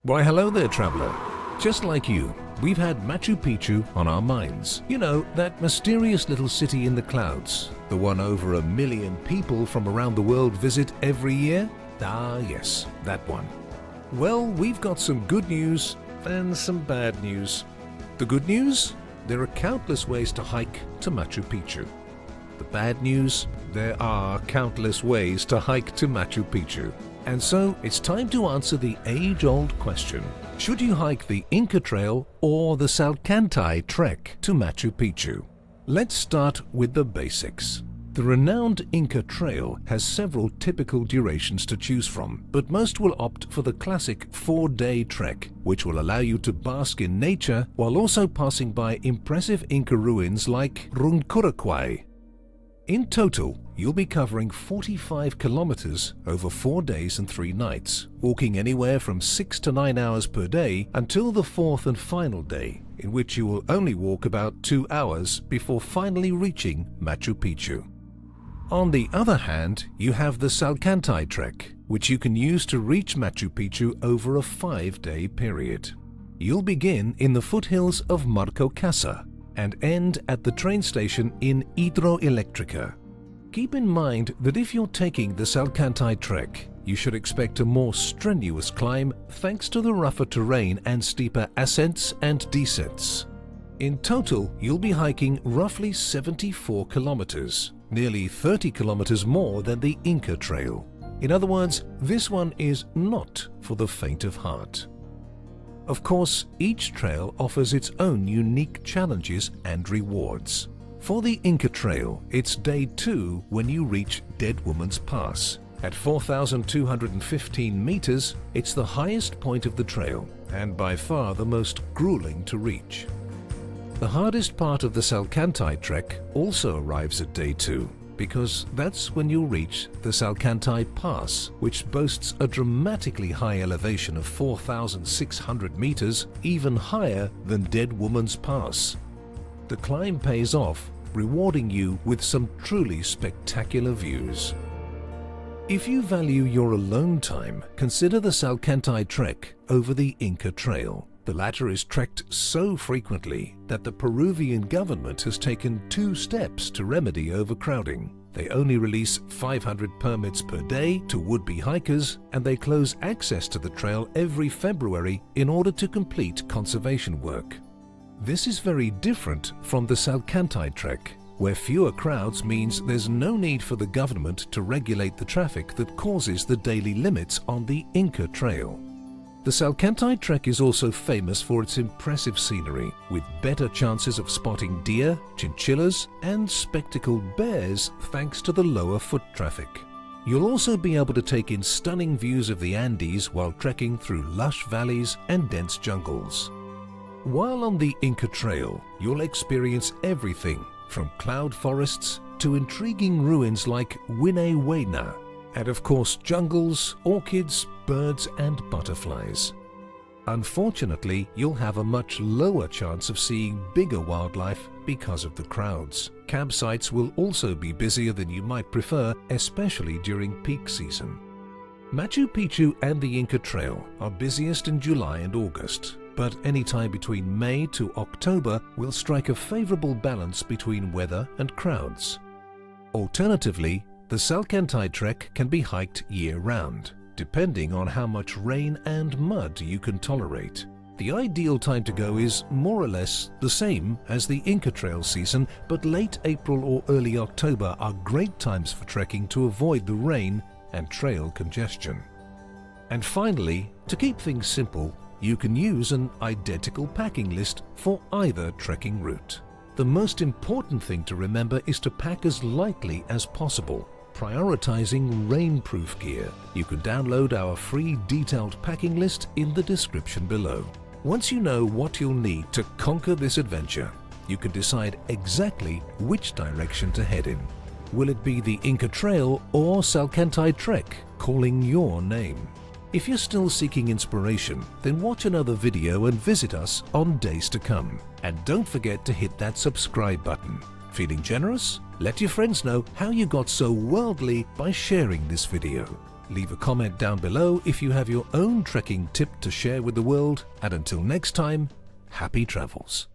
Why hello there, traveler. Just like you, we've had Machu Picchu on our minds. You know, that mysterious little city in the clouds, the one over 1 million people from around the world visit every year? Ah yes, that one. Well, we've got some good news and some bad news. The good news? There are countless ways to hike to Machu Picchu. The bad news? There are countless ways to hike to Machu Picchu. And so it's time to answer the age-old question. Should you hike the Inca Trail or the Salcantay Trek to Machu Picchu? Let's start with the basics. The renowned Inca Trail has several typical durations to choose from, but most will opt for the classic 4-day trek, which will allow you to bask in nature while also passing by impressive Inca ruins like Runcurucuay. In total, you'll be covering 45 kilometers over 4 days and 3 nights, walking anywhere from 6 to 9 hours per day until the 4th and final day, in which you will only walk about 2 hours before finally reaching Machu Picchu. On the other hand, you have the Salcantay Trek, which you can use to reach Machu Picchu over a 5-day period. You'll begin in the foothills of Marcocasa and end at the train station in Hidroelectrica. Keep in mind that if you're taking the Salcantay Trek, you should expect a more strenuous climb thanks to the rougher terrain and steeper ascents and descents. In total, you'll be hiking roughly 74 kilometers, nearly 30 kilometers more than the Inca Trail. In other words, this one is not for the faint of heart. Of course, each trail offers its own unique challenges and rewards. For the Inca Trail, it's day 2 when you reach Dead Woman's Pass. At 4,215 meters, it's the highest point of the trail and by far the most grueling to reach. The hardest part of the Salcantay Trek also arrives at day 2, because that's when you'll reach the Salcantay Pass, which boasts a dramatically high elevation of 4,600 meters, even higher than Dead Woman's Pass. The climb pays off, rewarding you with some truly spectacular views. If you value your alone time, consider the Salcantay Trek over the Inca Trail. The latter is trekked so frequently that the Peruvian government has taken 2 steps to remedy overcrowding. They only release 500 permits per day to would-be hikers, and they close access to the trail every February in order to complete conservation work. This is very different from the Salcantay Trek, where fewer crowds means there's no need for the government to regulate the traffic that causes the daily limits on the Inca Trail. The Salcantay Trek is also famous for its impressive scenery, with better chances of spotting deer, chinchillas, and spectacled bears thanks to the lower foot traffic. You'll also be able to take in stunning views of the Andes while trekking through lush valleys and dense jungles. While on the Inca Trail, you'll experience everything from cloud forests to intriguing ruins like Huayna, and of course jungles, orchids, birds and butterflies. Unfortunately, you'll have a much lower chance of seeing bigger wildlife because of the crowds. Campsites will also be busier than you might prefer, especially during peak season. Machu Picchu and the Inca Trail are busiest in July and August, but any time between May to October will strike a favorable balance between weather and crowds. Alternatively, the Salcantay Trek can be hiked year-round, depending on how much rain and mud you can tolerate. The ideal time to go is more or less the same as the Inca Trail season, but late April or early October are great times for trekking to avoid the rain and trail congestion. And finally, to keep things simple, you can use an identical packing list for either trekking route. The most important thing to remember is to pack as lightly as possible, prioritizing rainproof gear. You can download our free detailed packing list in the description below. Once you know what you'll need to conquer this adventure, you can decide exactly which direction to head in. Will it be the Inca Trail or Salcantay Trek calling your name? If you're still seeking inspiration, then watch another video and visit us on days to come. And don't forget to hit that subscribe button. Feeling generous? Let your friends know how you got so worldly by sharing this video. Leave a comment down below if you have your own trekking tip to share with the world, and until next time, happy travels.